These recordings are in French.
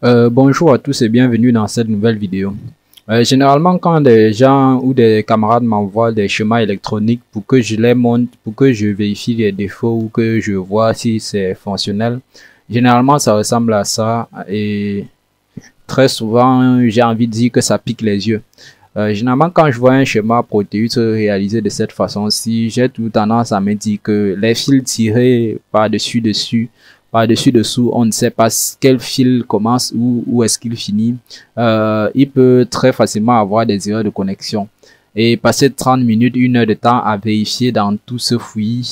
Bonjour à tous et bienvenue dans cette nouvelle vidéo. Généralement, quand des gens ou des camarades m'envoient des schémas électroniques pour que je les monte, pour que je vérifie les défauts ou que je vois si c'est fonctionnel, généralement ça ressemble à ça et très souvent j'ai envie de dire que ça pique les yeux. Généralement, quand je vois un schéma Proteus réalisé de cette façon-ci, j'ai tout tendance à me dire que les fils tirés par-dessus dessous, on ne sait pas quel fil commence ou où est-ce qu'il finit. Il peut très facilement avoir des erreurs de connexion. Et passer 30 minutes, 1 heure de temps à vérifier dans tout ce fouillis,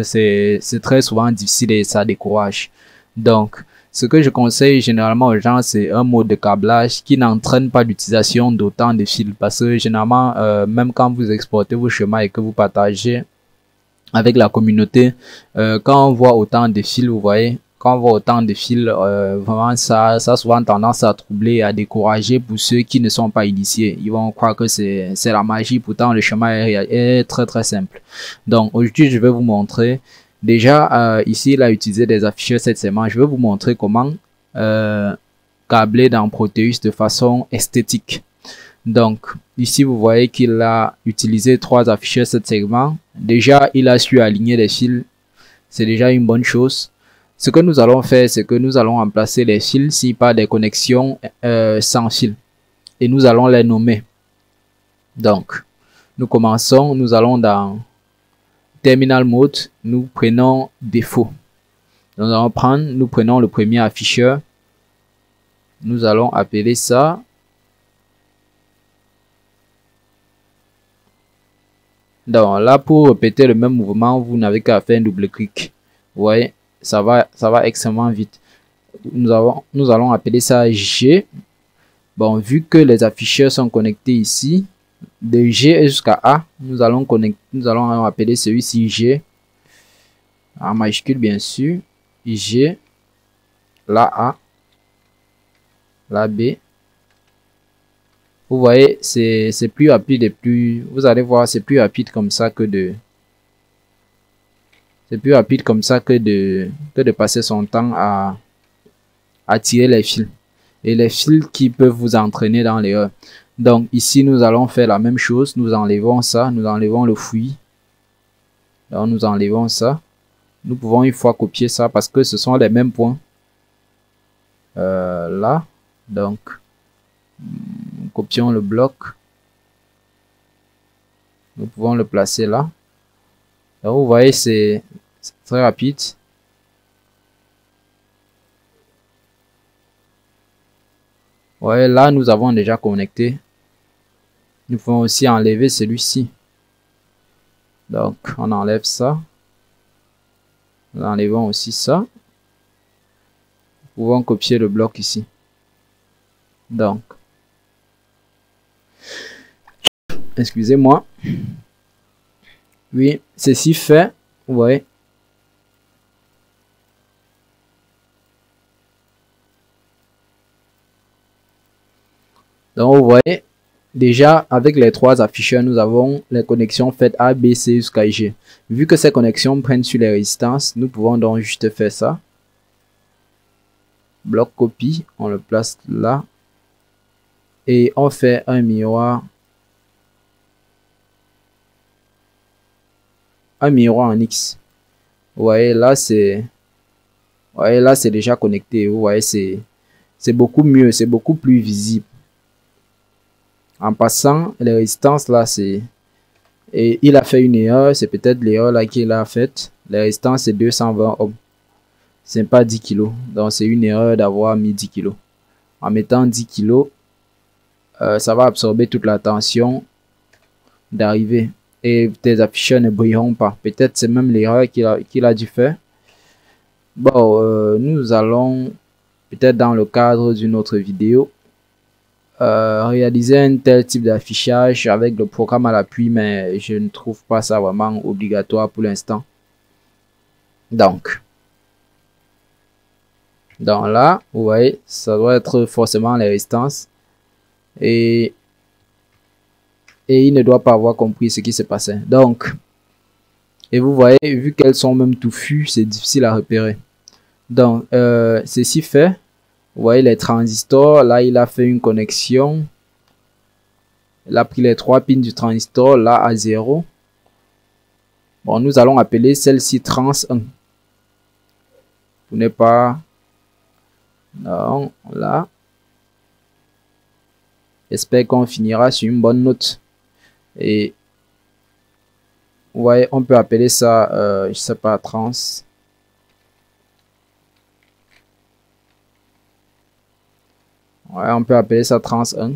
c'est très souvent difficile et ça décourage. Donc, ce que je conseille généralement aux gens, c'est un mode de câblage qui n'entraîne pas l'utilisation d'autant de fils. Parce que généralement, même quand vous exportez vos schémas et que vous partagez avec la communauté, quand on voit autant de fils, vous voyez, quand on voit autant de fils, vraiment ça a souvent tendance à troubler et à décourager pour ceux qui ne sont pas initiés. Ils vont croire que c'est la magie, pourtant le schéma est très très simple. Donc aujourd'hui, je vais vous montrer. Déjà, ici, il a utilisé des afficheurs cette semaine. Je vais vous montrer comment câbler dans Proteus de façon esthétique. Donc, ici, vous voyez qu'il a utilisé 3 afficheurs cette segment. Déjà, il a su aligner les fils. C'est déjà une bonne chose. Ce que nous allons faire, c'est que nous allons remplacer les fils si par des connexions sans fil. Et nous allons les nommer. Donc, nous commençons. Nous allons dans Terminal Mode. Nous prenons défaut. Nous prenons le premier afficheur. Nous allons appeler ça donc là, pour répéter le même mouvement, vous n'avez qu'à faire un double clic. Vous voyez, ça va extrêmement vite. Nous allons appeler ça G. Bon, vu que les afficheurs sont connectés ici, de G jusqu'à A, nous allons appeler celui-ci G. En majuscule, bien sûr. G, la A, la B. Vous voyez, c'est plus rapide et plus, vous allez voir, c'est plus rapide comme ça que de, passer son temps à tirer les fils. Et les fils qui peuvent vous entraîner dans l'erreur. Donc ici, nous allons faire la même chose. Nous enlevons ça, nous enlevons le fouillis. Donc nous enlevons ça. Nous pouvons une fois copier ça parce que ce sont les mêmes points. Là, donc copions le bloc. Nous pouvons le placer là. Donc vous voyez, c'est très rapide. Vous voyez, là nous avons déjà connecté. Nous pouvons aussi enlever celui-ci. Donc on enlève ça. Nous enlevons aussi ça. Nous pouvons copier le bloc ici. Donc, excusez-moi. Oui, ceci fait, vous voyez. Donc, vous voyez, déjà, avec les 3 afficheurs, nous avons les connexions faites A, B, C jusqu'à G. Vu que ces connexions prennent sur les résistances, nous pouvons donc juste faire ça. Bloc copie, on le place là. Et on fait un miroir. Un miroir en X. Vous voyez, là, c'est déjà connecté. Vous voyez, c'est beaucoup mieux, c'est beaucoup plus visible. En passant, les résistances là, et il a fait une erreur, c'est peut-être l'erreur là qu'il a faite. Les résistances, c'est 220 ohms. C'est pas 10 kg. Donc, c'est une erreur d'avoir mis 10 kg. En mettant 10 kg, ça va absorber toute la tension d'arrivée. Et tes afficheurs ne brilleront pas. Peut-être c'est même l'erreur qu'il a dû faire. Bon, nous allons, peut-être dans le cadre d'une autre vidéo, réaliser un tel type d'affichage avec le programme à l'appui, mais je ne trouve pas ça vraiment obligatoire pour l'instant. Donc là, vous voyez, ça doit être forcément les résistances. Et il ne doit pas avoir compris ce qui se passait. Donc, et vous voyez, vu qu'elles sont même touffues, c'est difficile à repérer. Donc, ceci fait, Vous voyez les transistors. Là, il a fait une connexion. Il a pris les 3 pins du transistor là à 0. Bon, nous allons appeler celle-ci trans 1. Pour ne pas... Non, là. J'espère qu'on finira sur une bonne note. Et vous voyez, on peut appeler ça, je sais pas, trans. Ouais, on peut appeler ça trans 1.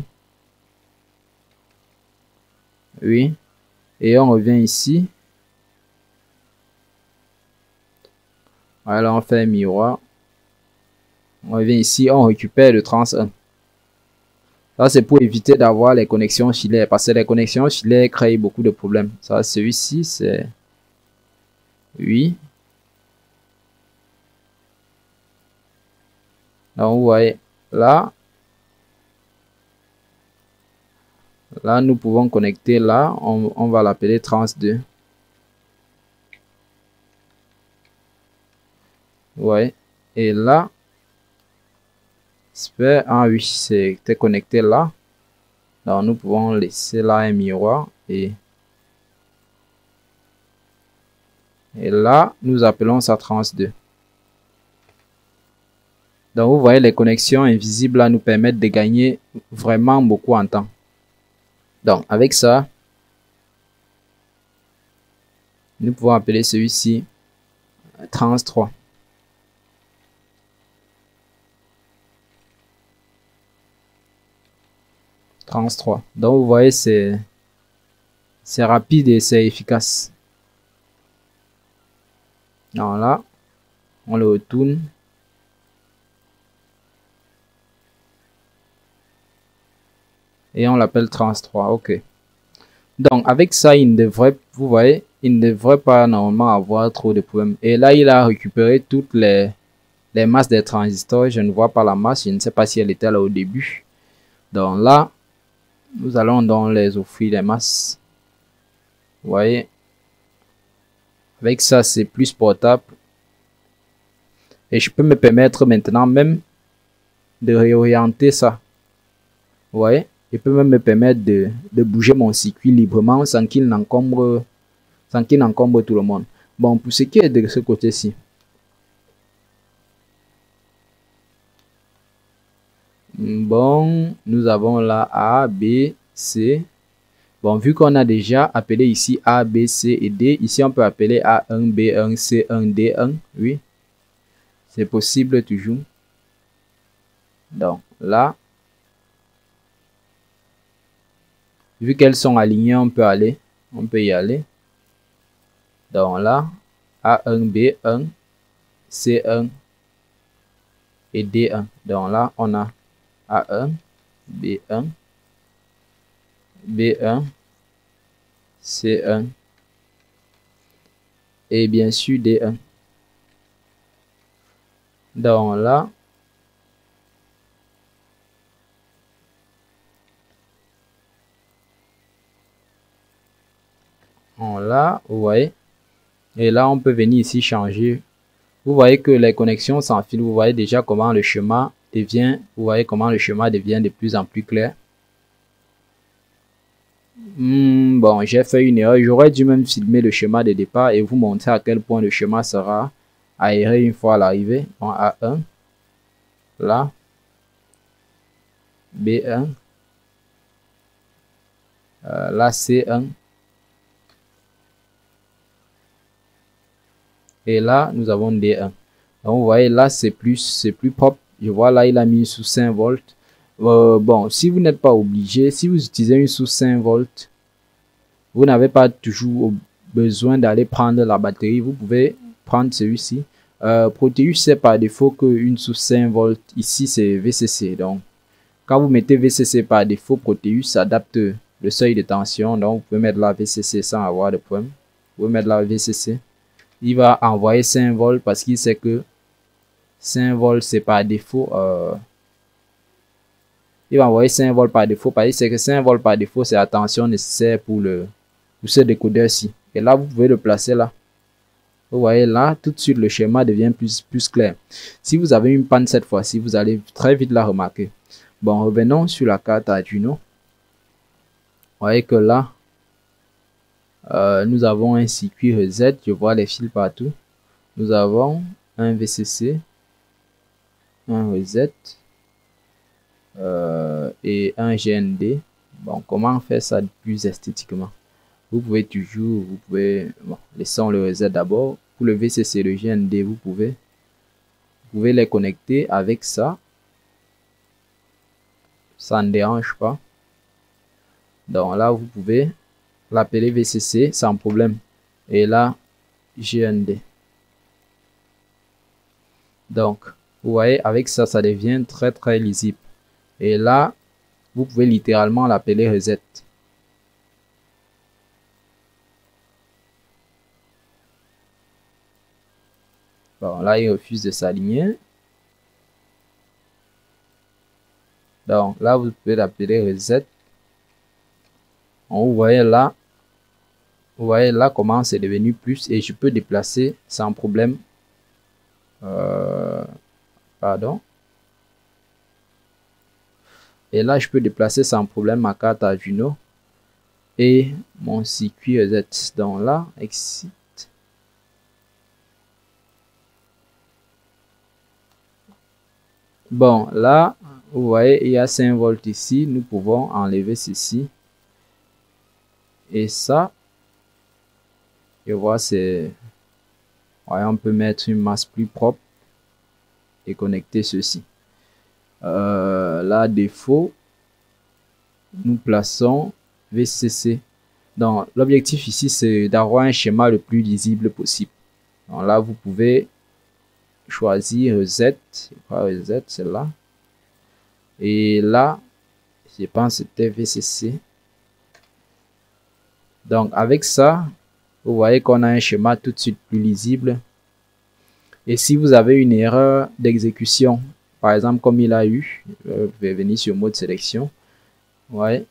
Oui. Et on revient ici. Voilà, on fait un miroir. On revient ici, on récupère le trans 1. Ça, c'est pour éviter d'avoir les connexions filaires. Parce que les connexions filaires créent beaucoup de problèmes. Ça, celui-ci, c'est... Oui. Donc, vous voyez, là. Là, nous pouvons connecter là. On va l'appeler trans 2. Ouais. Et là. Ah oui, c'était connecté là. Donc, nous pouvons laisser là un miroir. Et là, nous appelons ça trans 2. Donc, vous voyez, les connexions invisibles là nous permettent de gagner vraiment beaucoup en temps. Donc, avec ça, nous pouvons appeler celui-ci trans 3. Trans 3. Donc, vous voyez, c'est rapide et c'est efficace. Donc là, on le retourne. Et on l'appelle trans 3. OK. Donc, avec ça, vous voyez, il ne devrait pas normalement avoir trop de problèmes. Et là, il a récupéré toutes les masses des transistors. Je ne vois pas la masse. Je ne sais pas si elle était là au début. Donc là, nous allons donc les offrir les masses. Vous voyez. Avec ça, c'est plus portable. Et je peux me permettre maintenant même de réorienter ça. Vous voyez. Je peux même me permettre de bouger mon circuit librement sans qu'il n'encombre tout le monde. Bon, pour ce qui est de ce côté-ci. Bon, nous avons là A, B, C. Bon, vu qu'on a déjà appelé ici A, B, C et D, ici on peut appeler A1, B1, C1, D1. Oui, c'est possible toujours. Donc là, vu qu'elles sont alignées, on peut y aller. Donc là, A1, B1, C1 et D1. Donc là, on a A1, B1, B1, C1 et bien sûr D1. Donc là, vous voyez. Et là, on peut venir ici changer. Vous voyez que les connexions s'enfilent. Vous voyez déjà comment le schéma devient. Vous voyez comment le schéma devient de plus en plus clair. Bon, j'ai fait une erreur. J'aurais dû même filmer le schéma de départ et vous montrer à quel point le schéma sera aéré une fois à l'arrivée. Bon, A1. Là. B1. Là, C1. Et là, nous avons D1. Donc, vous voyez, là, c'est plus propre. Je vois là, il a mis sous 5 volts. Bon, si vous n'êtes pas obligé, si vous utilisez une sous 5 volts, vous n'avez pas toujours besoin d'aller prendre la batterie. Vous pouvez prendre celui-ci. Proteus, c'est par défaut qu'une sous 5 volts. Ici, c'est VCC. Donc, quand vous mettez VCC par défaut, Proteus adapte le seuil de tension. Donc, vous pouvez mettre la VCC sans avoir de problème. Vous pouvez mettre la VCC. Il va envoyer 5 volts parce qu'il sait que 5 volts c'est par défaut. Il va envoyer 5 volts par défaut parce qu'il sait que 5 volts par défaut c'est la tension nécessaire pour ce décodeur-ci. Et là, vous pouvez le placer là. Vous voyez là, tout de suite, le schéma devient plus clair. Si vous avez une panne cette fois-ci, vous allez très vite la remarquer. Bon, revenons sur la carte Arduino. Vous voyez que là, nous avons un circuit reset. Je vois les fils partout. Nous avons un VCC, un reset et un GND. Bon, comment faire ça plus esthétiquement? Vous pouvez toujours, bon, laissons le reset d'abord. Pour le VCC et le GND, vous pouvez les connecter avec ça. Ça ne dérange pas. Donc là, vous pouvez l'appeler VCC sans problème. Et là, GND. Donc, vous voyez, avec ça, ça devient très lisible. Et là, vous pouvez littéralement l'appeler reset. Bon, là, il refuse de s'aligner. Donc, là, vous pouvez l'appeler reset. Vous voyez là comment c'est devenu plus et je peux déplacer sans problème. Pardon. Et là, je peux déplacer sans problème ma carte Arduino et mon circuit reset. Donc là, exit. Bon, là, vous voyez, il y a 5 volts ici. Nous pouvons enlever ceci. Et ça, je vois, c'est... Ouais, on peut mettre une masse plus propre et connecter ceci. Là, défaut, nous plaçons VCC. Donc, l'objectif ici, c'est d'avoir un schéma le plus lisible possible. Donc là, vous pouvez choisir reset, reset, c'est là. Et là, je pense que c'était VCC. Donc, avec ça, vous voyez qu'on a un schéma tout de suite plus lisible. Et si vous avez une erreur d'exécution, par exemple, comme il a eu, je vais venir sur mode sélection. Ouais.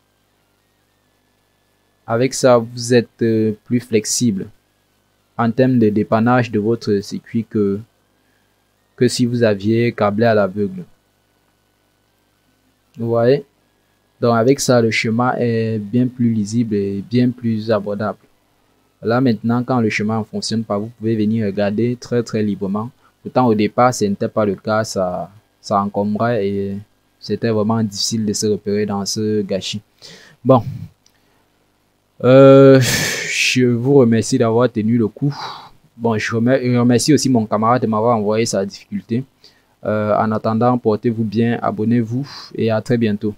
Avec ça, vous êtes plus flexible en termes de dépannage de votre circuit que si vous aviez câblé à l'aveugle. Vous voyez? Donc avec ça, le schéma est bien plus lisible et bien plus abordable. Là maintenant, quand le schéma ne fonctionne pas, vous pouvez venir regarder très librement. Pourtant au départ, ce n'était pas le cas, ça encombrait et c'était vraiment difficile de se repérer dans ce gâchis. Bon, je vous remercie d'avoir tenu le coup. Bon, je remercie aussi mon camarade de m'avoir envoyé sa difficulté. En attendant, portez-vous bien, abonnez-vous et à très bientôt.